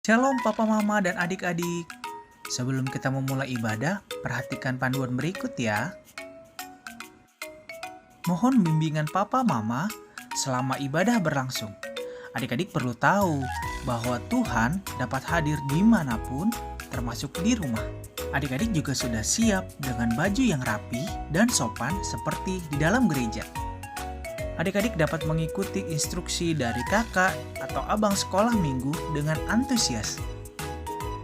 Shalom Papa Mama dan adik-adik. Sebelum kita memulai ibadah, perhatikan panduan berikut ya. Mohon bimbingan Papa Mama selama ibadah berlangsung. Adik-adik perlu tahu bahwa Tuhan dapat hadir dimanapun, termasuk di rumah. Adik-adik juga sudah siap dengan baju yang rapi dan sopan seperti di dalam gereja. Adik-adik dapat mengikuti instruksi dari kakak atau abang sekolah minggu dengan antusias.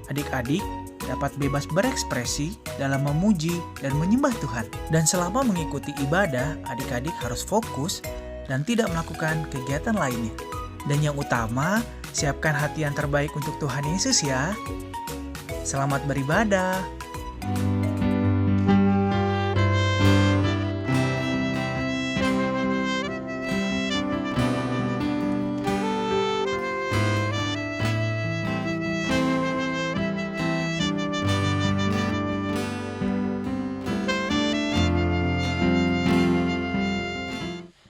Adik-adik dapat bebas berekspresi dalam memuji dan menyembah Tuhan. Dan selama mengikuti ibadah, adik-adik harus fokus dan tidak melakukan kegiatan lainnya. Dan yang utama, siapkan hati yang terbaik untuk Tuhan Yesus ya. Selamat beribadah.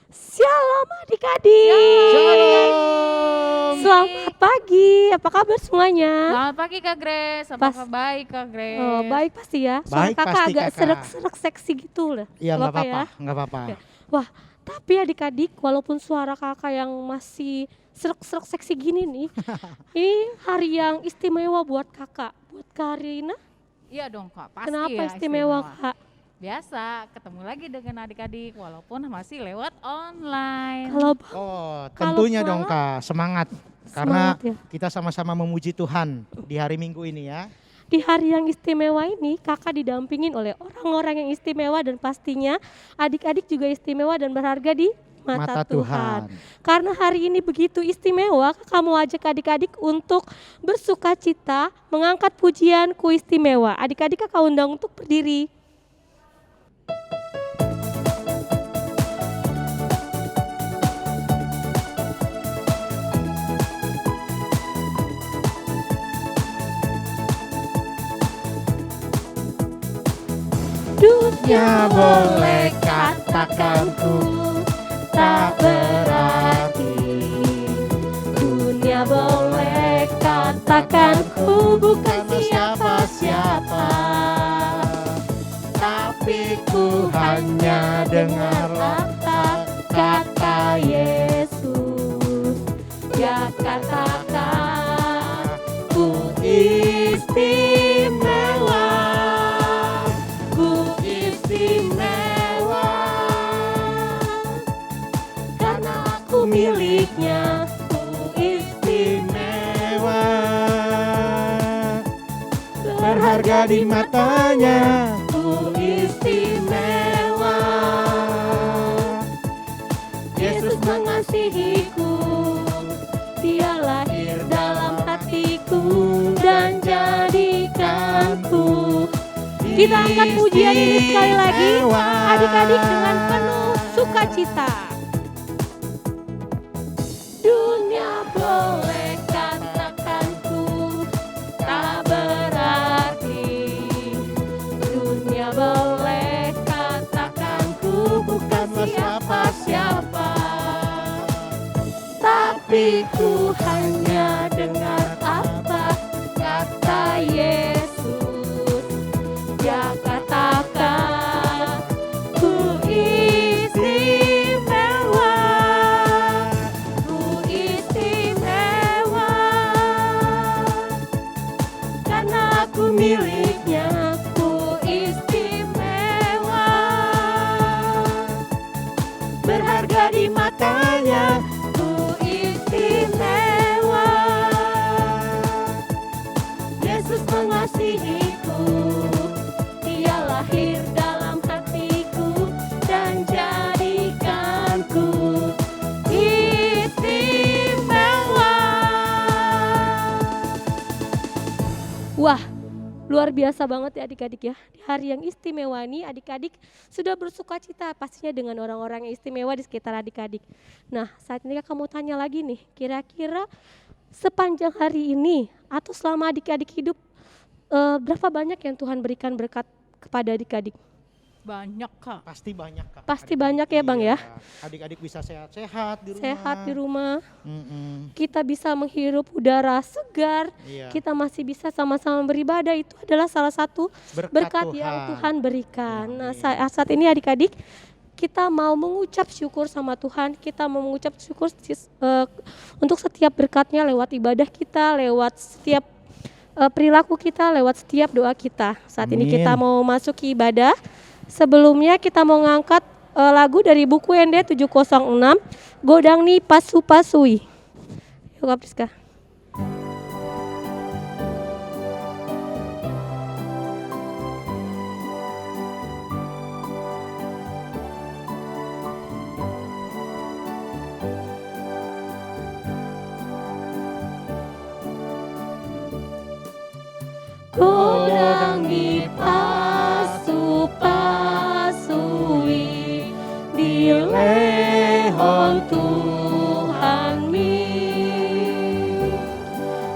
Shalom adik-adik. Shalom. Selamat pagi. Apa kabar semuanya? Selamat pagi Kak Grace. Apa Pas- baik Kak Grace? Oh, baik pasti ya. Suara Baik kakak pasti, agak Kakak. serak-serak seksi gitu lah. Iya nggak Bapak apa-apa, nggak apa-apa. Ya. Tapi adik-adik, walaupun suara kakak yang masih serak-serak seksi gini nih, ini hari yang istimewa buat kakak, buat Karina. Iya dong Kak, pasti Kenapa ya istimewa kak? Biasa ketemu lagi dengan adik-adik walaupun masih lewat online. Kalau Oh, Kalau tentunya puasa, dong Kak, semangat. Karena semangat ya. kita sama-sama memuji Tuhan di hari Minggu ini ya. Di hari yang istimewa ini kakak didampingin oleh orang-orang yang istimewa dan pastinya adik-adik juga istimewa dan berharga di mata Tuhan. Karena hari ini begitu istimewa, kakak mau ajak adik-adik untuk bersuka cita mengangkat pujianku istimewa. Adik-adik kakak undang untuk berdiri. Ya boleh katakan ku tak berarti. Dunia boleh katakan ku bukan siapa-siapa, Tapi ku hanya dengar kata Yesus. Ya katakan ku istimewa, ku istimewa, karena aku miliknya, ku istimewa, berharga di matanya. ku istimewa. Yesus mengasihiku, Dia lahir dalam hatiku dan jadikanku. Kita angkat pujian ini sekali lagi, adik-adik, dengan penuh sukacita. Dunia boleh katakan ku tak berarti. Dunia boleh katakan ku bukan siapa-siapa, tapi ku hanya dengar apa kata Yesus. Dia katakan ku istimewa, ku istimewa, karena aku miliknya, ku istimewa, berharga di matanya, ku istimewa. Yesus mengasihiku, Dia lahir dalam hatiku dan jadikanku istimewa. Wah, luar biasa banget ya adik-adik ya. Di hari yang istimewa ini adik-adik sudah bersuka cita pastinya dengan orang-orang yang istimewa di sekitar adik-adik. Nah, saat ini kakak mau tanya lagi nih, kira-kira sepanjang hari ini atau selama adik-adik hidup, berapa banyak yang Tuhan berikan berkat kepada adik-adik? Banyak Kak. Pasti banyak Kak. Pasti Adik-adik. banyak ya Bang ya. Iya. Adik-adik bisa sehat-sehat di rumah. Sehat di rumah, Mm-mm. kita bisa menghirup udara segar, Iya. kita masih bisa sama-sama beribadah. Itu adalah salah satu berkat Tuhan. yang Tuhan berikan. Nah, Amin. saat ini adik-adik, kita mau mengucap syukur sama Tuhan, kita mau mengucap syukur untuk setiap berkatnya lewat ibadah kita, lewat setiap perilaku kita, lewat setiap doa kita. Saat ini Amin. kita mau masuk ke ibadah. Sebelumnya kita mau ngangkat lagu dari buku ND 706, Godangni Pasu Pasui. Yuk Kak Priska. Godangni pasu pasui di lehon Tuhan mi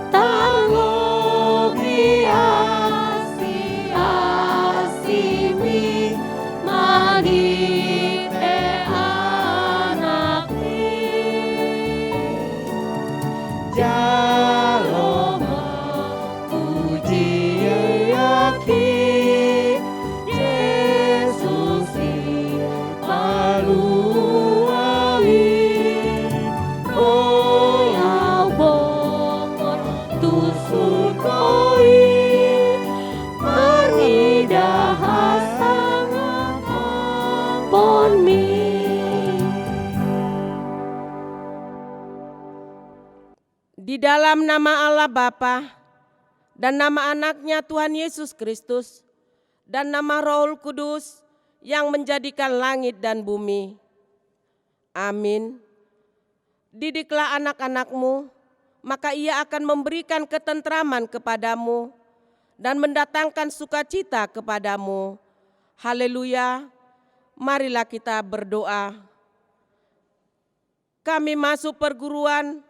tangobi asimi magite anak mi jaloma puji Yesusi paluai oyau bongon tusun koi parnida hasangan pon mi. Di dalam nama Allah Bapa dan nama anaknya Tuhan Yesus Kristus dan nama Rohul Kudus yang menjadikan langit dan bumi. Amin. Didiklah anak-anakmu, maka ia akan memberikan ketentraman kepadamu dan mendatangkan sukacita kepadamu. Haleluya. Marilah kita berdoa. Kami masuk perguruan,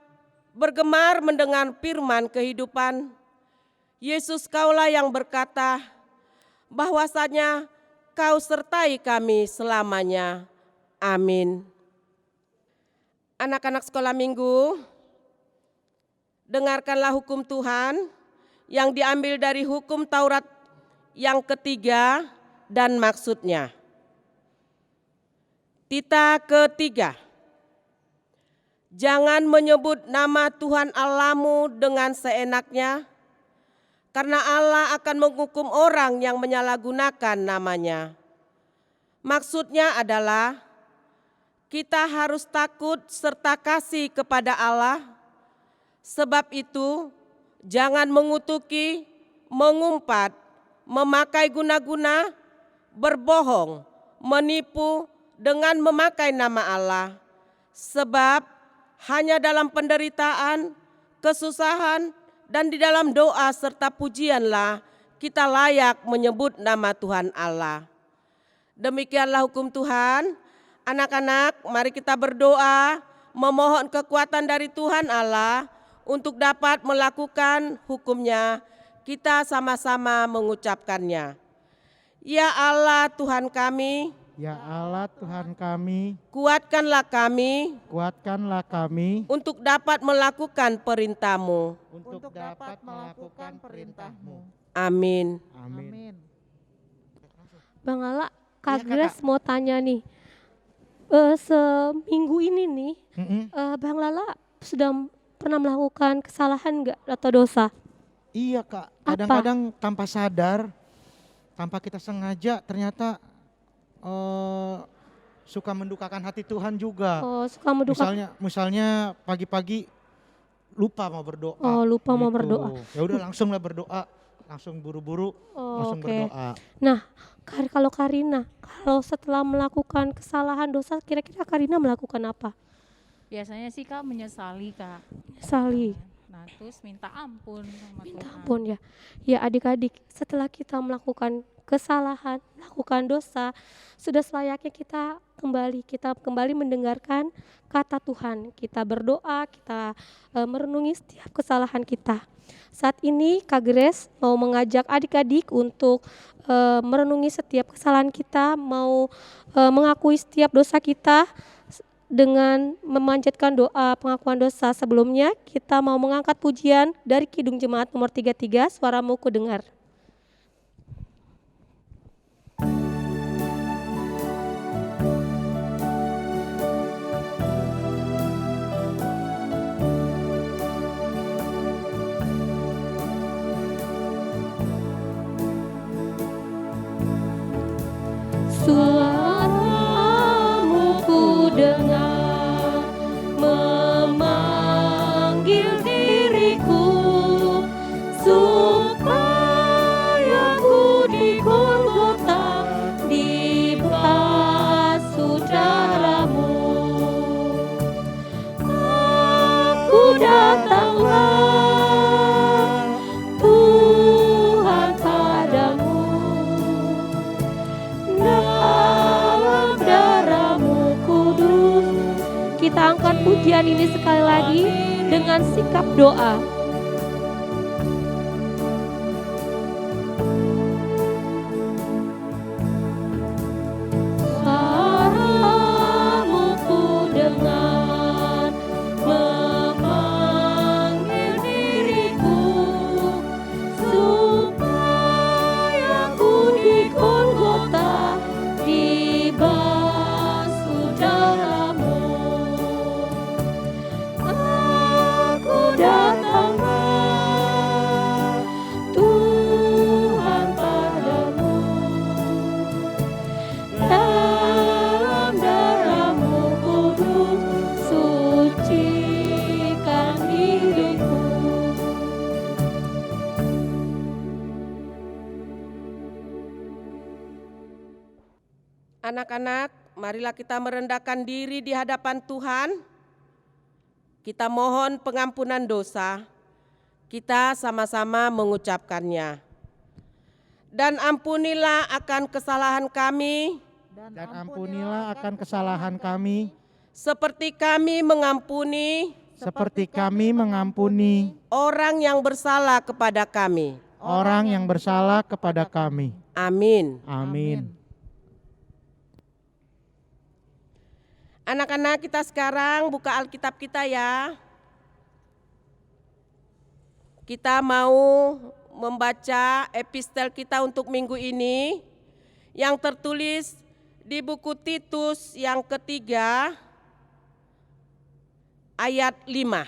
bergemar mendengar firman kehidupan. Yesus, Kaulah yang berkata bahwasanya Kau sertai kami selamanya. Amin. Anak-anak sekolah minggu, dengarkanlah hukum Tuhan yang diambil dari hukum Taurat yang ketiga dan maksudnya. Tita ketiga. Jangan menyebut nama Tuhan Allahmu dengan seenaknya, karena Allah akan menghukum orang yang menyalahgunakan namanya. Maksudnya adalah kita harus takut serta kasih kepada Allah. Sebab itu jangan mengutuki, mengumpat, memakai guna-guna, berbohong, menipu dengan memakai nama Allah. Sebab hanya dalam penderitaan, kesusahan, dan di dalam doa serta pujianlah kita layak menyebut nama Tuhan Allah. Demikianlah hukum Tuhan. Anak-anak, mari kita berdoa, memohon kekuatan dari Tuhan Allah untuk dapat melakukan hukumnya. Kita sama-sama mengucapkannya. Ya Allah Tuhan kami, Ya Allah Tuhan kami, kuatkanlah kami kuatkanlah kami untuk dapat melakukan perintah-Mu. untuk dapat melakukan perintah-Mu. Amin. Amin. Bang Ala, Kak Iya, Grace mau tanya nih. Seminggu ini nih, Bang Lala sudah pernah melakukan kesalahan nggak atau dosa? Iya Kak, kadang-kadang tanpa sadar, tanpa kita sengaja ternyata suka mendukakan hati Tuhan juga. Oh, suka menduka. Misalnya pagi-pagi lupa mau berdoa. Oh, lupa mau gitu. berdoa. Ya udah langsung lah berdoa, langsung buru-buru Oh, langsung oke. berdoa. Nah, kalau Karina, kalau setelah melakukan kesalahan dosa, kira-kira Karina melakukan apa? Biasanya sih Kak menyesali Kak. Sali, Nah terus minta ampun sama minta Tuhan. ampun ya. Ya adik-adik, setelah kita melakukan kesalahan, melakukan dosa, sudah selayaknya kita kembali mendengarkan kata Tuhan. Kita berdoa, kita merenungi setiap kesalahan kita. Saat ini Kak Grace mau mengajak adik-adik untuk merenungi setiap kesalahan kita, mau mengakui setiap dosa kita dengan memanjatkan doa pengakuan dosa. Sebelumnya kita mau mengangkat pujian dari Kidung Jemaat nomor 33, Suaramu Ku Dengar. Suaramu ku dengar memanggil diriku supaya ku di Golgota dibasuh darahmu. Aku datanglah Tuhan padamu, dalam darahmu kudus. Kita angkat pujian ini sekali lagi dengan sikap doa. Suaramu ku dengar memanggil diriku supaya ku di Golgota dibasuh darahmu. Aku datanglah Tuhan padamu, dalam darahmu kudus sucikan diriku. Anak-anak, marilah kita merendahkan diri di hadapan Tuhan. Kita mohon pengampunan dosa. Kita sama-sama mengucapkannya. Dan ampunilah akan kesalahan kami, Dan ampunilah akan kesalahan kami, seperti kami mengampuni orang yang bersalah kepada kami. orang yang bersalah kepada kami. Amin. Amin. Anak-anak, kita sekarang buka Alkitab kita ya. Kita mau membaca epistel kita untuk minggu ini yang tertulis di buku Titus yang ketiga ayat 5.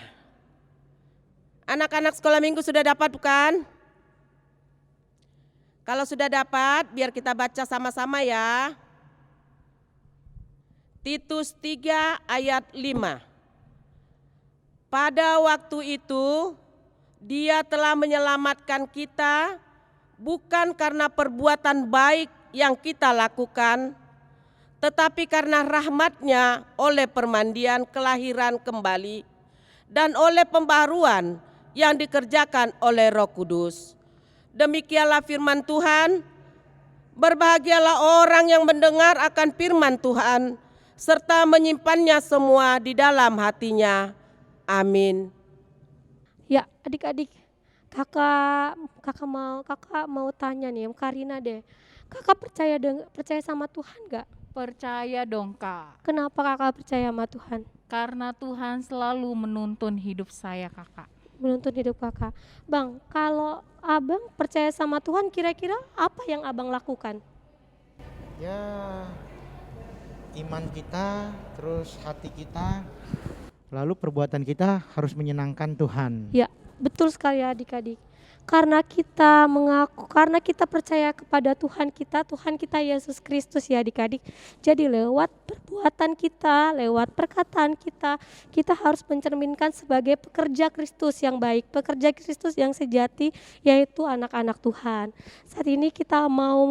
Anak-anak sekolah minggu sudah dapat bukan? Kalau sudah dapat, biar kita baca sama-sama ya. Titus 3 ayat 5. Pada waktu itu, Dia telah menyelamatkan kita bukan karena perbuatan baik yang kita lakukan, tetapi karena rahmat-Nya oleh permandian kelahiran kembali dan oleh pembaharuan yang dikerjakan oleh Roh Kudus. Demikianlah firman Tuhan. Berbahagialah orang yang mendengar akan firman Tuhan serta menyimpannya semua di dalam hatinya. Amin. Ya, adik-adik, kakak mau tanya nih, Karina deh. Kakak percaya sama Tuhan gak? Percaya dong Kak, Kenapa kakak percaya sama Tuhan? karena Tuhan selalu menuntun hidup saya Kakak. Menuntun hidup kakak. Bang, kalau abang percaya sama Tuhan, kira-kira apa yang abang lakukan? Ya, iman kita, terus hati kita, lalu perbuatan kita harus menyenangkan Tuhan. Ya, betul sekali adik-adik. Karena kita percaya kepada Tuhan kita Yesus Kristus ya adik-adik. Jadi lewat perbuatan kita, lewat perkataan kita harus mencerminkan sebagai pekerja Kristus yang baik, pekerja Kristus yang sejati, yaitu anak-anak Tuhan. Saat ini kita mau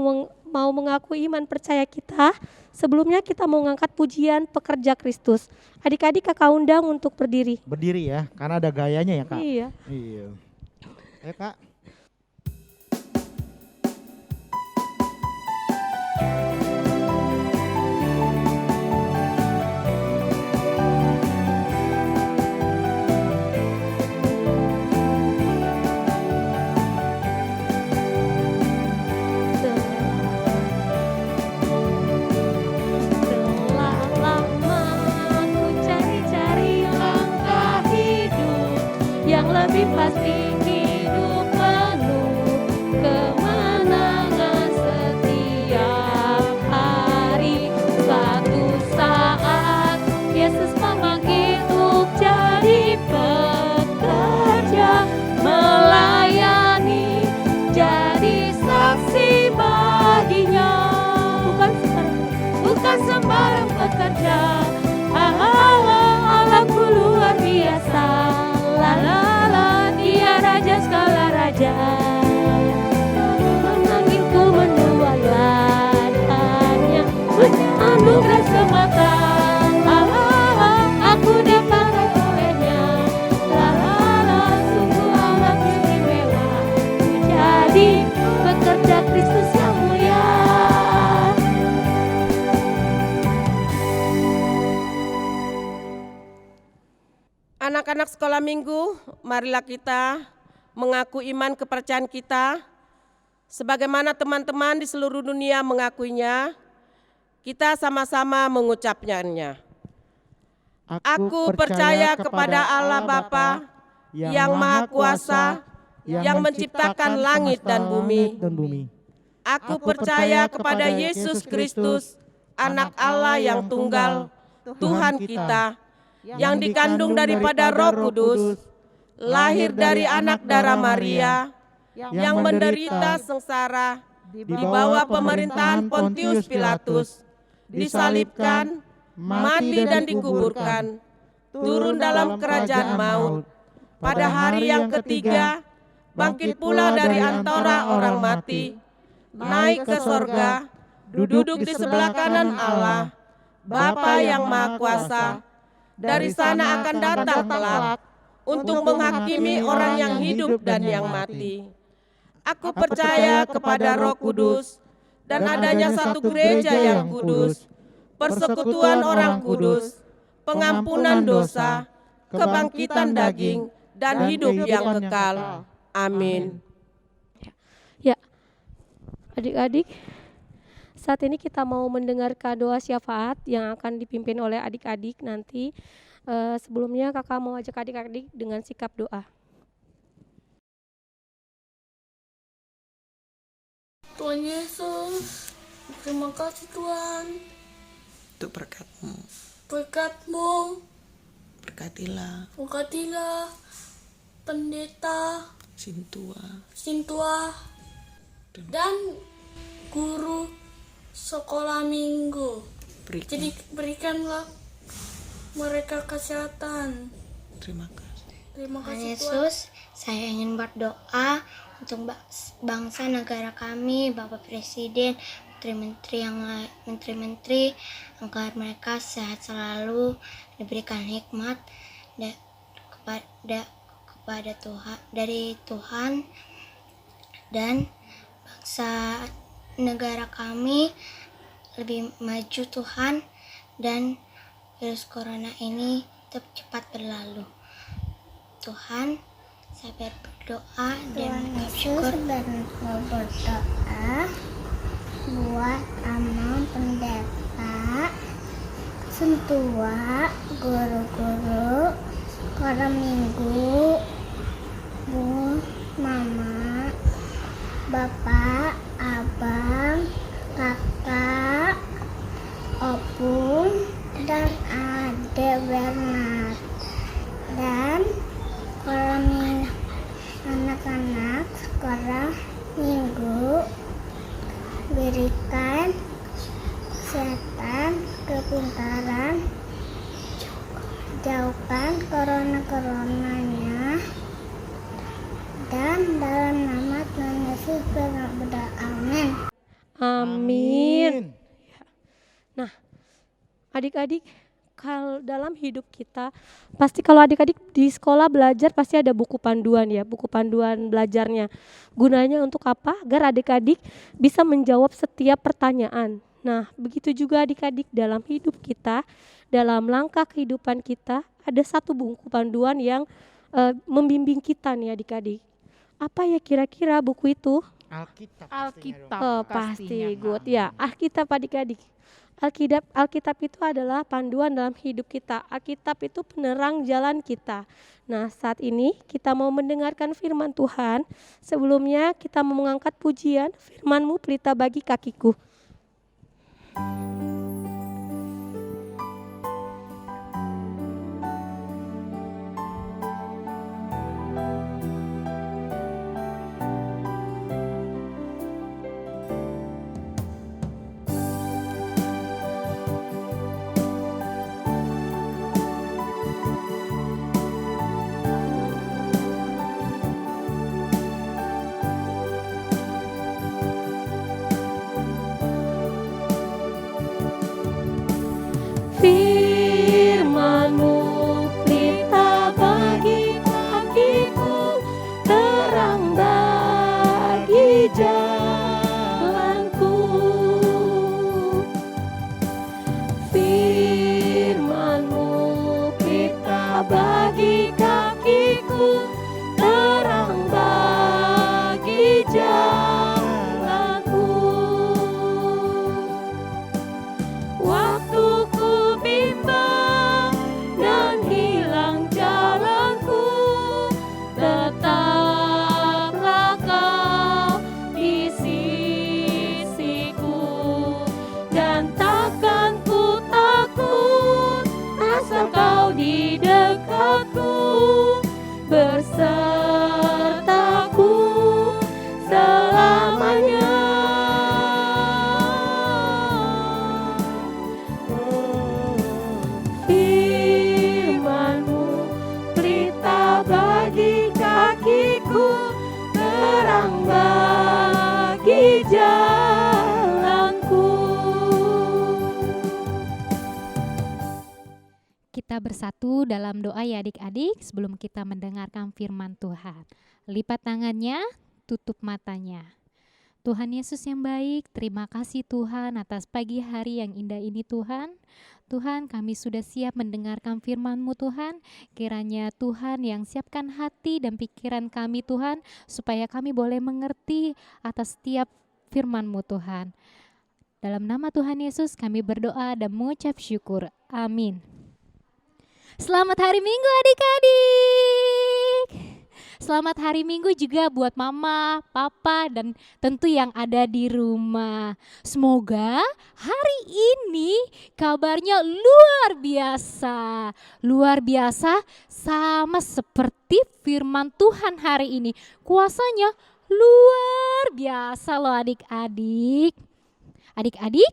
mengaku iman percaya kita. Sebelumnya kita mau mengangkat pujian pekerja Kristus. Adik-adik kakak undang untuk berdiri. Berdiri ya, karena ada gayanya ya Kak. Iya. Iya. Ayo Kak. hujan. Anginku menuai ladangnya, anugerah semata. Aku dapat olehnya. Sungguh amat istimewa, jadi pekerja Kristus yang mulia. Anak-anak sekolah minggu, marilah kita mengaku iman kepercayaan kita sebagaimana teman-teman di seluruh dunia mengakuinya. Kita sama-sama mengucapkannya. Aku percaya kepada Allah Bapa yang Maha Kuasa, yang menciptakan langit dan bumi. Aku percaya kepada Yesus Kristus, Anak Allah yang tunggal, Tuhan kita, yang dikandung daripada Roh Kudus, lahir dari anak darah Maria, yang menderita sengsara di bawah pemerintahan Pontius Pilatus, disalibkan, mati dan dikuburkan, turun dalam kerajaan maut. Pada hari yang ketiga, bangkit pula dari antara orang mati, naik ke sorga, duduk di sebelah kanan Allah, Bapa yang Maha Kuasa. Dari sana akan datang kelak untuk menghakimi orang yang hidup dan yang mati. Aku percaya kepada Roh Kudus dan adanya satu gereja yang kudus, persekutuan orang kudus, pengampunan dosa, kebangkitan daging, dan hidup yang kekal. Amin. Ya, adik-adik, saat ini kita mau mendengarkan doa syafaat yang akan dipimpin oleh adik-adik nanti. Sebelumnya kakak mau ajak adik-adik dengan sikap doa. Tuhan Yesus, terima kasih Tuhan untuk berkat-Mu. Berkat-Mu, Berkatilah pendeta Sintua dan guru sekolah minggu. berikan. Jadi berikanlah mereka kesehatan. Terima kasih. Terima Tuhan kasih Tuhan. Yesus, saya ingin berdoa untuk bangsa negara kami, Bapak Presiden, menteri-menteri, agar mereka sehat selalu, diberikan hikmat kepada Tuhan, dari Tuhan, dan bangsa negara kami lebih maju Tuhan, dan virus corona ini cepat berlalu. Tuhan, saya berdoa dan mengucap syukur dan berdoa buat Amang pendeta, Sentua, guru-guru, sekolah minggu, Bu, Mama, Bapak, Abang, Kakak, Opung, dan Ade Bernard, dan sekolah anak-anak sekolah minggu, berikan kesehatan, kepintaran, jauhkan corona-coronanya, dan dalam nama Tuhan Yesus berdoa, amin. Amin. Nah, adik-adik, kalau dalam hidup kita, pasti kalau adik-adik di sekolah belajar pasti ada buku panduan ya, buku panduan belajarnya. Gunanya untuk apa? Agar adik-adik bisa menjawab setiap pertanyaan. Nah, begitu juga adik-adik dalam hidup kita, dalam langkah kehidupan kita, ada satu buku panduan yang membimbing kita nih adik-adik. Apa ya kira-kira buku itu? Alkitab Pasti pastinya, good Kak. ya. Alkitab adik-adik. Alkitab itu adalah panduan dalam hidup kita. Alkitab itu penerang jalan kita. Nah, saat ini kita mau mendengarkan firman Tuhan. Sebelumnya kita mau mengangkat pujian, firman-Mu pelita bagi kakiku. kita bersatu dalam doa ya adik-adik sebelum kita mendengarkan firman Tuhan. Lipat tangannya, tutup matanya. Tuhan Yesus yang baik, terima kasih Tuhan atas pagi hari yang indah ini Tuhan. Tuhan, kami sudah siap mendengarkan firman-Mu Tuhan. Kiranya Tuhan yang siapkan hati dan pikiran kami Tuhan, supaya kami boleh mengerti atas setiap firman-Mu Tuhan. Dalam nama Tuhan Yesus kami berdoa dan mengucap syukur. Amin. Selamat hari Minggu adik-adik. Selamat hari Minggu juga buat mama, papa, dan tentu yang ada di rumah. Semoga hari ini kabarnya luar biasa. Luar biasa sama seperti firman Tuhan hari ini. Kuasanya luar biasa loh adik-adik. Adik-adik,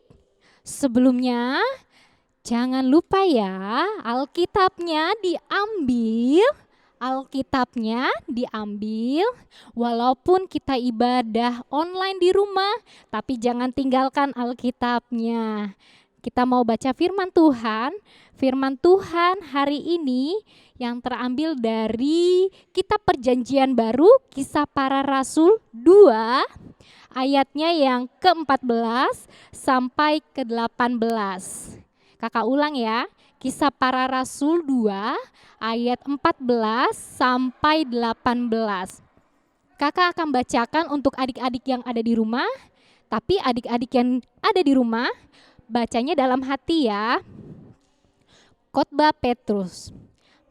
sebelumnya jangan lupa ya Alkitabnya diambil walaupun kita ibadah online di rumah, tapi jangan tinggalkan Alkitabnya. Kita mau baca firman Tuhan. Firman Tuhan hari ini yang terambil dari Kitab Perjanjian Baru, Kisah Para Rasul 2, ayatnya yang ke-14 sampai ke-18. Kakak ulang ya. Kisah Para Rasul 2 ayat 14 sampai 18. Kakak akan bacakan untuk adik-adik yang ada di rumah, tapi adik-adik yang ada di rumah bacanya dalam hati ya. Khotbah Petrus.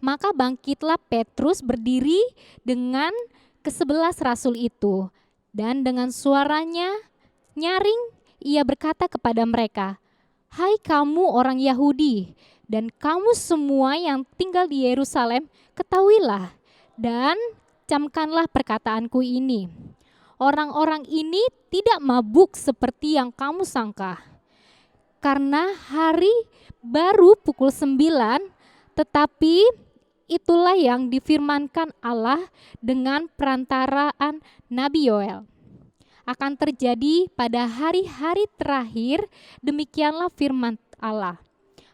Maka bangkitlah Petrus berdiri dengan ke-11 rasul itu, dan dengan suaranya nyaring ia berkata kepada mereka, "Hai kamu orang Yahudi, dan kamu semua yang tinggal di Yerusalem, ketahuilah dan camkanlah perkataanku ini. Orang-orang ini tidak mabuk seperti yang kamu sangka. Karena hari baru pukul 9, tetapi itulah yang difirmankan Allah dengan perantaraan Nabi Yoel. Akan terjadi pada hari-hari terakhir, demikianlah firman Allah,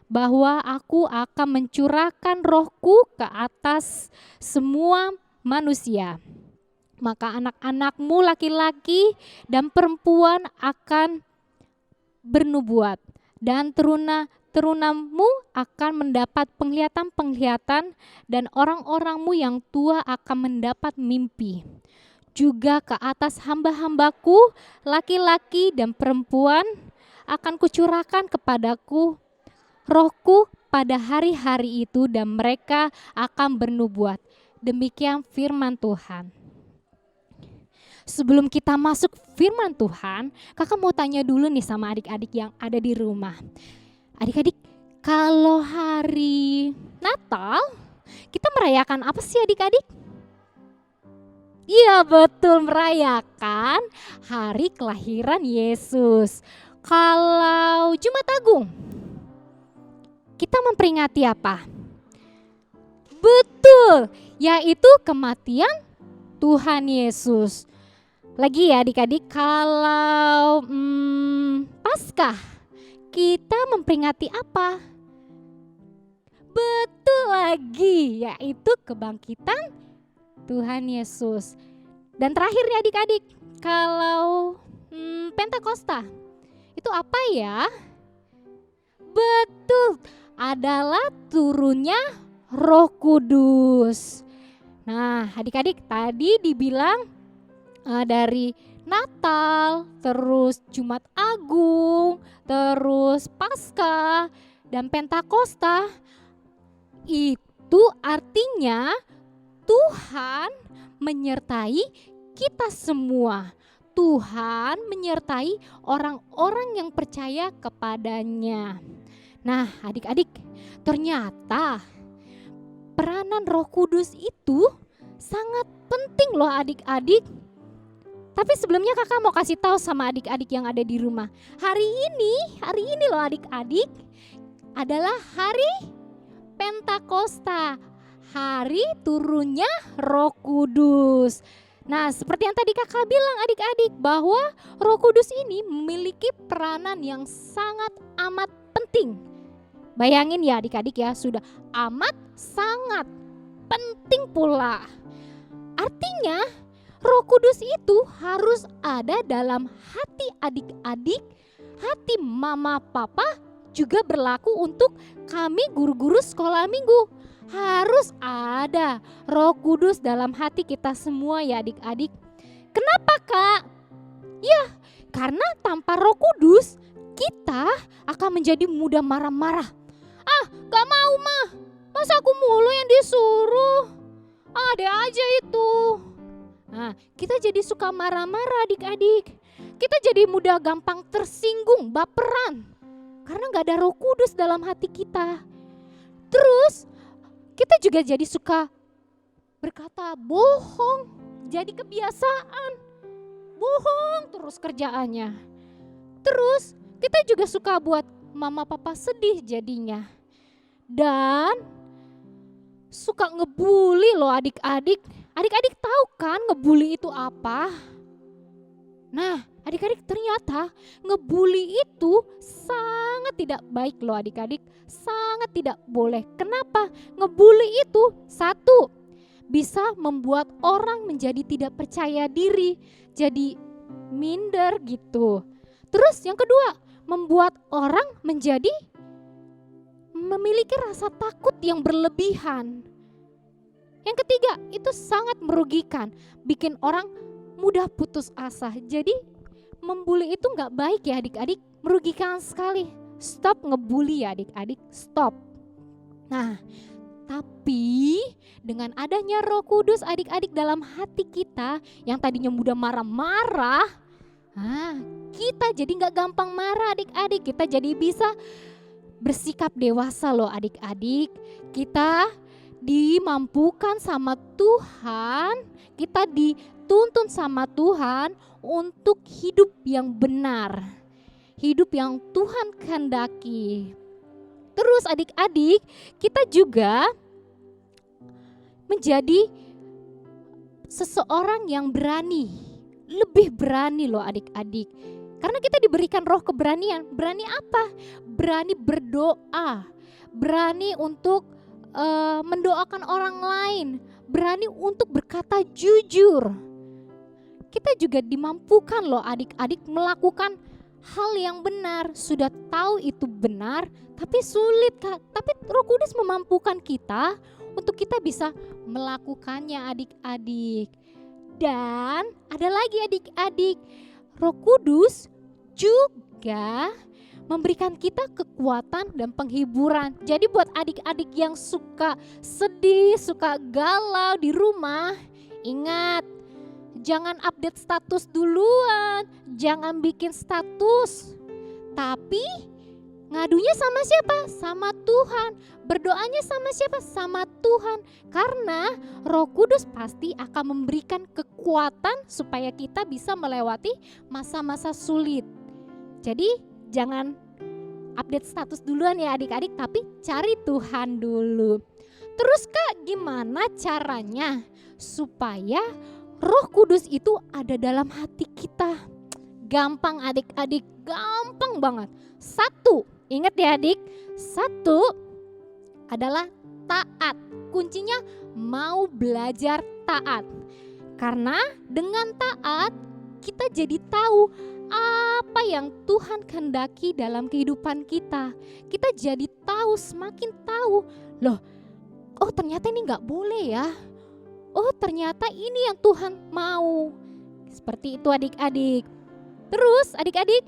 bahwa aku akan mencurahkan rohku ke atas semua manusia. Maka anak-anakmu laki-laki dan perempuan akan bernubuat, dan turunamu akan mendapat penglihatan-penglihatan, dan orang-orangmu yang tua akan mendapat mimpi. Juga ke atas hamba-hambaku laki-laki dan perempuan akan kucurahkan kepadaku rohku pada hari-hari itu, dan mereka akan bernubuat." Demikian firman Tuhan. Sebelum kita masuk firman Tuhan, kakak mau tanya dulu nih sama adik-adik yang ada di rumah. Adik-adik, kalau hari Natal, kita merayakan apa sih adik-adik? Iya betul, merayakan hari kelahiran Yesus. Kalau Jumat Agung, kita memperingati apa? Betul, yaitu kematian Tuhan Yesus. Lagi ya adik-adik, kalau Paskah, kita memperingati apa? Betul lagi, yaitu kebangkitan Tuhan Yesus. Dan terakhir nih adik-adik, kalau Pentakosta, itu apa ya? Betul, adalah turunnya Roh Kudus. Nah, adik-adik tadi dibilang dari Natal, terus Jumat Agung, terus Paskah, dan Pentakosta. Itu artinya Tuhan menyertai kita semua. Tuhan menyertai orang-orang yang percaya kepadanya. Nah, adik-adik, ternyata peranan Roh Kudus itu sangat penting loh adik-adik. Tapi sebelumnya kakak mau kasih tahu sama adik-adik yang ada di rumah. Hari ini loh adik-adik adalah hari Pentakosta. Hari turunnya Roh Kudus. Nah, seperti yang tadi kakak bilang adik-adik, bahwa Roh Kudus ini memiliki peranan yang sangat amat penting Bayangin ya adik-adik ya, sudah amat sangat penting pula. Artinya Roh Kudus itu harus ada dalam hati adik-adik, hati mama papa, juga berlaku untuk kami guru-guru sekolah minggu. Harus ada Roh Kudus dalam hati kita semua ya adik-adik. Kenapa Kak? Ya, karena tanpa Roh Kudus kita akan menjadi mudah marah-marah. Gak mau mah, masa aku mulu yang disuruh? Ada aja itu. Nah, kita jadi suka marah-marah adik-adik. Kita jadi mudah gampang tersinggung, baperan. Karena gak ada Roh Kudus dalam hati kita. Terus kita juga jadi suka berkata bohong. Jadi kebiasaan. Bohong terus kerjaannya. Terus kita juga suka buat mama papa sedih jadinya. Dan suka ngebully loh adik-adik. Adik-adik tahu kan ngebully itu apa? Nah, adik-adik ternyata ngebully itu sangat tidak baik loh adik-adik. Sangat tidak boleh. Kenapa? Ngebully itu satu, bisa membuat orang menjadi tidak percaya diri. Jadi minder gitu. Terus yang kedua, membuat orang menjadi memiliki rasa takut yang berlebihan. Yang ketiga, itu sangat merugikan, bikin orang mudah putus asa. Jadi membuli itu gak baik ya adik-adik, merugikan sekali. Stop ngebully ya adik-adik, stop. Nah, tapi dengan adanya Roh Kudus adik-adik dalam hati kita yang tadinya mudah marah-marah, kita jadi gak gampang marah adik-adik, kita jadi bisa bersikap dewasa loh adik-adik. Kita dimampukan sama Tuhan, kita dituntun sama Tuhan untuk hidup yang benar, hidup yang Tuhan kehendaki. Terus adik-adik, kita juga menjadi seseorang yang berani, lebih berani loh adik-adik. Karena kita diberikan roh keberanian. Berani apa? Berani berdoa, berani untuk mendoakan orang lain, berani untuk berkata jujur. Kita juga dimampukan loh adik-adik melakukan hal yang benar. Sudah tahu itu benar, tapi sulit Kak. Tapi Roh Kudus memampukan kita untuk kita bisa melakukannya adik-adik. Dan ada lagi adik-adik, Roh Kudus juga memberikan kita kekuatan dan penghiburan. Jadi buat adik-adik yang suka sedih, suka galau di rumah, ingat, jangan update status duluan, jangan bikin status. Tapi ngadunya sama siapa? Sama Tuhan. Berdoanya sama siapa? Sama Tuhan. Karena Roh Kudus pasti akan memberikan kekuatan supaya kita bisa melewati masa-masa sulit. Jadi jangan update status duluan ya adik-adik, tapi cari Tuhan dulu. Terus Kak, gimana caranya supaya Roh Kudus itu ada dalam hati kita? Gampang adik-adik, gampang banget. Satu, ingat ya adik, satu adalah taat. Kuncinya mau belajar taat. Karena dengan taat kita jadi tahu apa yang Tuhan kehendaki dalam kehidupan kita. Kita jadi tahu, semakin tahu. Loh, oh ternyata ini gak boleh ya. Oh ternyata ini yang Tuhan mau. Seperti itu adik-adik. Terus adik-adik,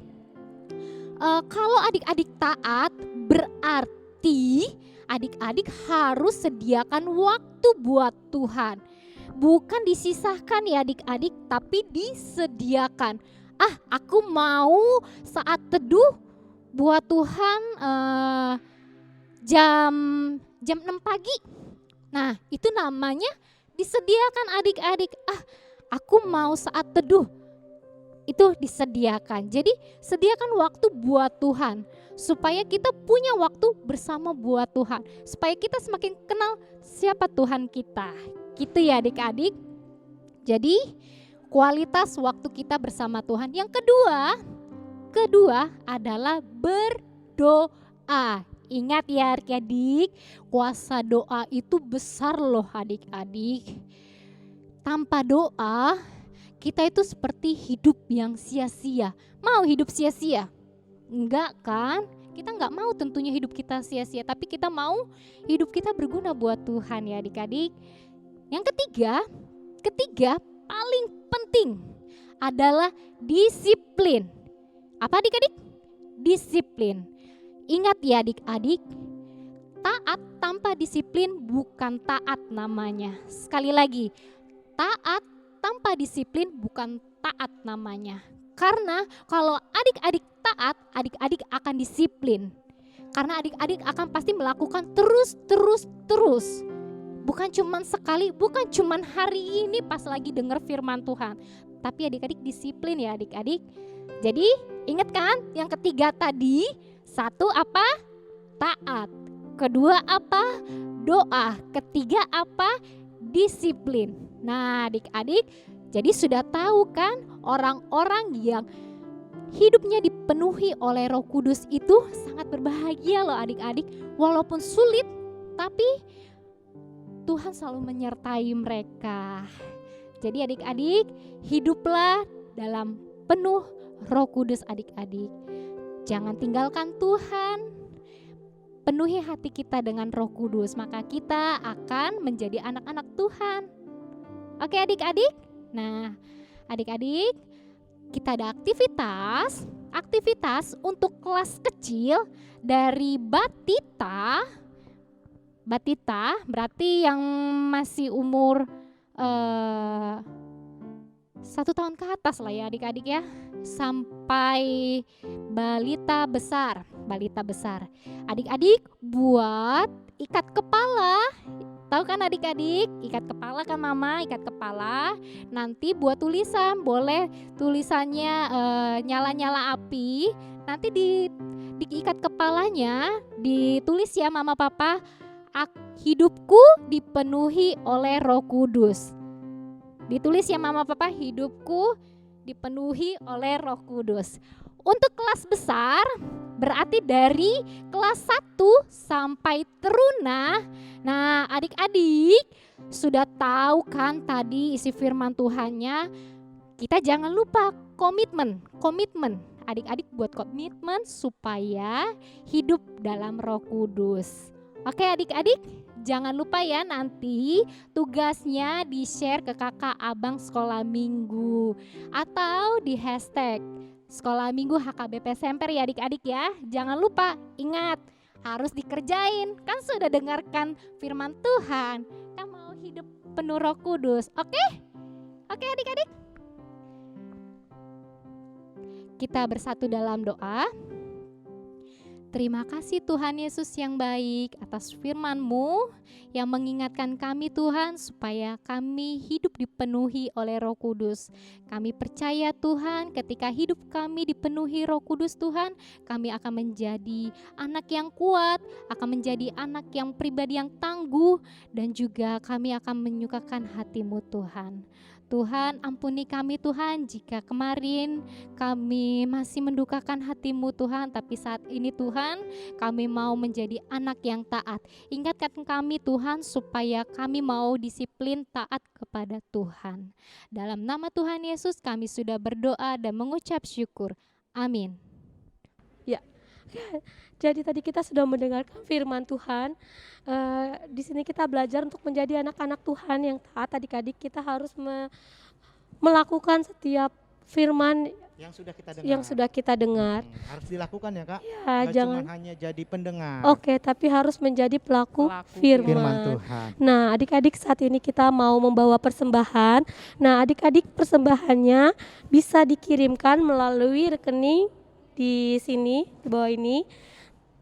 kalau adik-adik taat berarti adik-adik harus sediakan waktu buat Tuhan. Bukan disisahkan ya adik-adik, tapi disediakan. Aku mau saat teduh buat Tuhan jam 6 pagi. Nah itu namanya disediakan adik-adik. Aku mau saat teduh. Itu disediakan. Jadi sediakan waktu buat Tuhan. Supaya kita punya waktu bersama buat Tuhan. Supaya kita semakin kenal siapa Tuhan kita. Gitu ya adik-adik. Jadi kualitas waktu kita bersama Tuhan. Yang kedua adalah berdoa. Ingat ya adik-adik, kuasa doa itu besar loh adik-adik. Tanpa doa, kita itu seperti hidup yang sia-sia. Mau hidup sia-sia? Enggak kan? Kita enggak mau tentunya hidup kita sia-sia, tapi kita mau hidup kita berguna buat Tuhan ya adik-adik. Yang ketiga paling penting adalah disiplin. Apa adik-adik? Disiplin. Ingat ya adik-adik, taat tanpa disiplin bukan taat namanya. Sekali lagi, taat tanpa disiplin bukan taat namanya. Karena kalau adik-adik taat, adik-adik akan disiplin. Karena adik-adik akan pasti melakukan terus. Bukan cuman sekali, bukan cuman hari ini pas lagi dengar firman Tuhan. Tapi adik-adik disiplin ya adik-adik. Jadi ingat kan yang ketiga tadi, satu apa? Taat. Kedua apa? Doa. Ketiga apa? Disiplin. Nah adik-adik, jadi sudah tahu kan orang-orang yang hidupnya dipenuhi oleh Roh Kudus itu sangat berbahagia loh adik-adik. Walaupun sulit, tapi Tuhan selalu menyertai mereka. Jadi adik-adik, hiduplah dalam penuh Roh Kudus adik-adik. Jangan tinggalkan Tuhan. Penuhi hati kita dengan Roh Kudus, maka kita akan menjadi anak-anak Tuhan. Oke adik-adik? Nah, adik-adik, kita ada aktivitas untuk kelas kecil dari Batita berarti yang masih umur 1 tahun ke atas lah ya adik-adik ya, sampai balita besar. Adik-adik buat ikat kepala. Tahu kan adik-adik, ikat kepala kan mama, ikat kepala. Nanti buat tulisan, boleh tulisannya nyala-nyala api. Nanti diikat kepalanya, ditulis ya mama papa, hidupku dipenuhi oleh Roh Kudus. Ditulis ya mama papa, hidupku dipenuhi oleh Roh Kudus. Untuk kelas besar berarti dari kelas 1 sampai teruna. Nah adik-adik sudah tahu kan tadi isi firman Tuhannya. Kita jangan lupa komitmen. Adik-adik buat komitmen supaya hidup dalam Roh Kudus. Oke adik-adik, jangan lupa ya nanti tugasnya di-share ke kakak abang sekolah minggu. Atau di hashtag sekolah minggu HKBP Semper ya adik-adik ya. Jangan lupa, ingat harus dikerjain. Kan sudah dengarkan firman Tuhan. Kan mau hidup penuh Roh Kudus. Oke adik-adik. Kita bersatu dalam doa. Terima kasih Tuhan Yesus yang baik atas firman-Mu yang mengingatkan kami Tuhan supaya kami hidup dipenuhi oleh Roh Kudus. Kami percaya Tuhan ketika hidup kami dipenuhi Roh Kudus Tuhan, kami akan menjadi anak yang kuat, akan menjadi anak yang pribadi yang tangguh, dan juga kami akan menyukakan hati-Mu Tuhan. Tuhan ampuni kami Tuhan jika kemarin kami masih mendukakan hati-Mu Tuhan, tapi saat ini Tuhan kami mau menjadi anak yang taat. Ingatkan kami Tuhan supaya kami mau disiplin taat kepada Tuhan. Dalam nama Tuhan Yesus kami sudah berdoa dan mengucap syukur. Amin. Ya, jadi tadi kita sudah mendengarkan firman Tuhan. Di sini kita belajar untuk menjadi anak-anak Tuhan yang taat. Adik-adik kita harus melakukan setiap firman yang sudah kita dengar. Harus dilakukan ya kak. Ya, nggak jangan cuma hanya jadi pendengar. Oke, tapi harus menjadi pelaku firman. Tuhan. Nah, adik-adik saat ini kita mau membawa persembahan. Nah, adik-adik persembahannya bisa dikirimkan melalui rekening di sini, di bawah ini.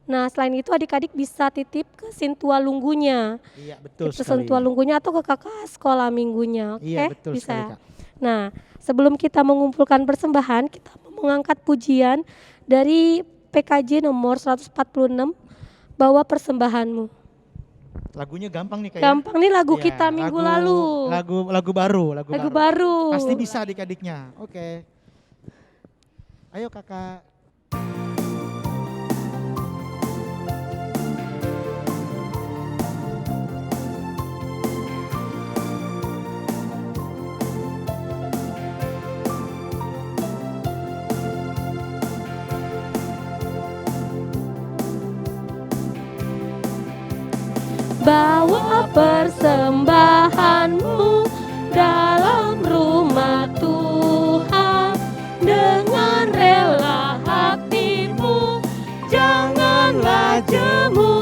Nah, selain itu adik-adik bisa titip ke Sintua Lunggunya. Iya, betul ke sekali. Sintua Lunggunya atau ke kakak sekolah minggunya. Oke, Iya, betul bisa. sekali, Kak. Nah, sebelum kita mengumpulkan persembahan, kita mengangkat pujian dari PKJ nomor 146, bawa persembahanmu. Lagunya gampang nih kak. Gampang nih lagu ya, kita minggu lalu. Lagu baru. Lagu baru. Pasti bisa adik-adiknya. Oke. Ayo kakak. bawa persembahanmu dalam rumah Tuhan dengan rela hatimu, janganlah jemu.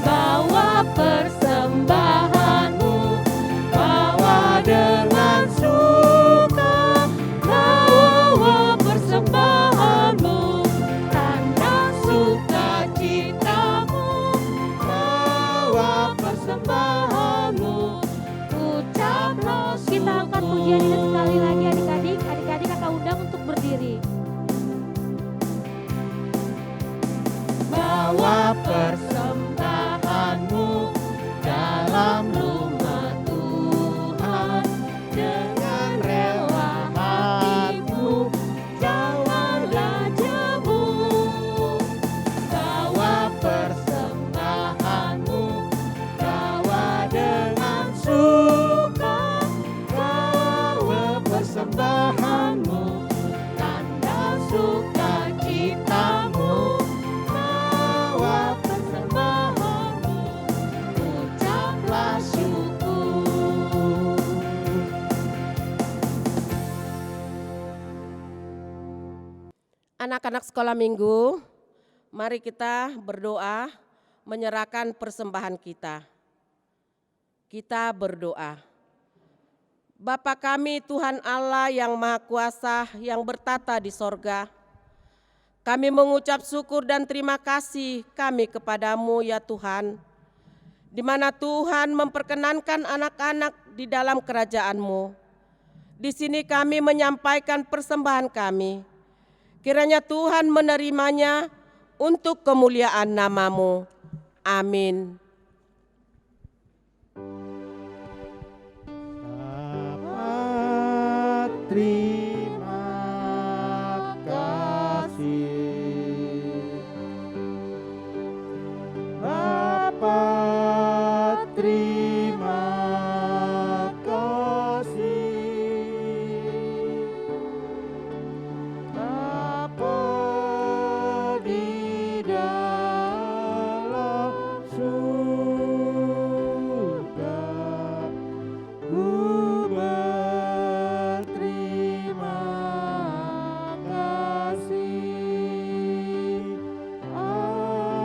Bawa persembahanmu, bawa dengan suka, bawa persembahanmu, tanda sukacitamu, bawa persembahanmu, ucaplah syukur. Kita angkat pujian ini sekali lagi adik-adik. Adik-adik kakak undang untuk berdiri. Bawa persembahanmu dalam rumah Tuhan dengan rela hatimu, janganlah jemu. Bawa persembahanmu, bawa dengan suka, bawa persembahanmu, tanda sukacitamu, bawa persembahanmu, ucaplah syukur. Anak-anak sekolah minggu, mari kita berdoa menyerahkan persembahan kita. Kita berdoa. Bapa kami Tuhan Allah yang Maha Kuasa yang bertata di sorga, kami mengucap syukur dan terima kasih kami kepadamu ya Tuhan, di mana Tuhan memperkenankan anak-anak di dalam kerajaan-Mu. Di sini kami menyampaikan persembahan kami. Kiranya Tuhan menerimanya untuk kemuliaan nama-Mu. Amin. Bapa, terima kasih. Bapa, terima kasih. Bapa di dalam surga, ku berterima kasih. Amin.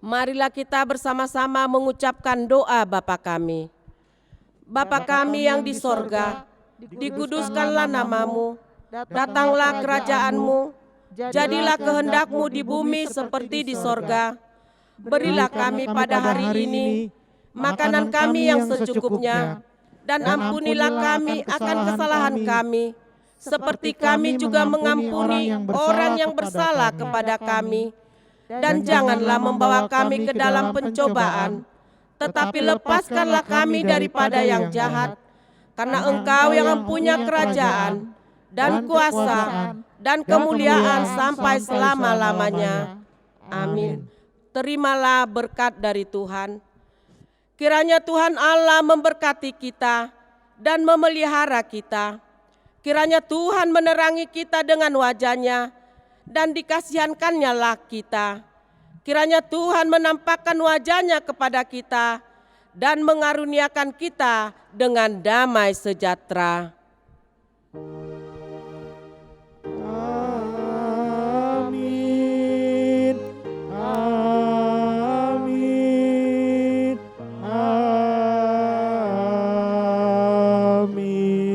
Marilah kita bersama-sama mengucapkan doa Bapa kami. Bapa kami yang di sorga, dikuduskanlah nama-Mu, datanglah kerajaan-Mu, jadilah kehendak-Mu di bumi seperti di sorga. Berilah kami pada hari ini makanan kami yang secukupnya, dan ampunilah kami akan kesalahan kami, seperti kami juga mengampuni orang yang bersalah kepada kami. Dan janganlah membawa kami ke dalam pencobaan, tetapi lepaskanlah kami daripada yang jahat, karena Engkau yang mempunyai kerajaan dan kuasa dan kemuliaan sampai selama-lamanya. Amin. Terimalah berkat dari Tuhan. Kiranya Tuhan Allah memberkati kita dan memelihara kita. Kiranya Tuhan menerangi kita dengan wajah-Nya dan dikasihankannya lah kita. Kiranya Tuhan menampakkan wajah-Nya kepada kita dan mengaruniakan kita dengan damai sejahtera. Amin. Amin. Amin.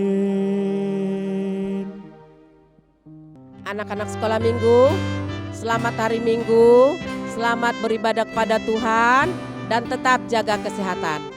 Anak-anak sekolah minggu, selamat hari Minggu, selamat beribadah kepada Tuhan dan tetap jaga kesehatan.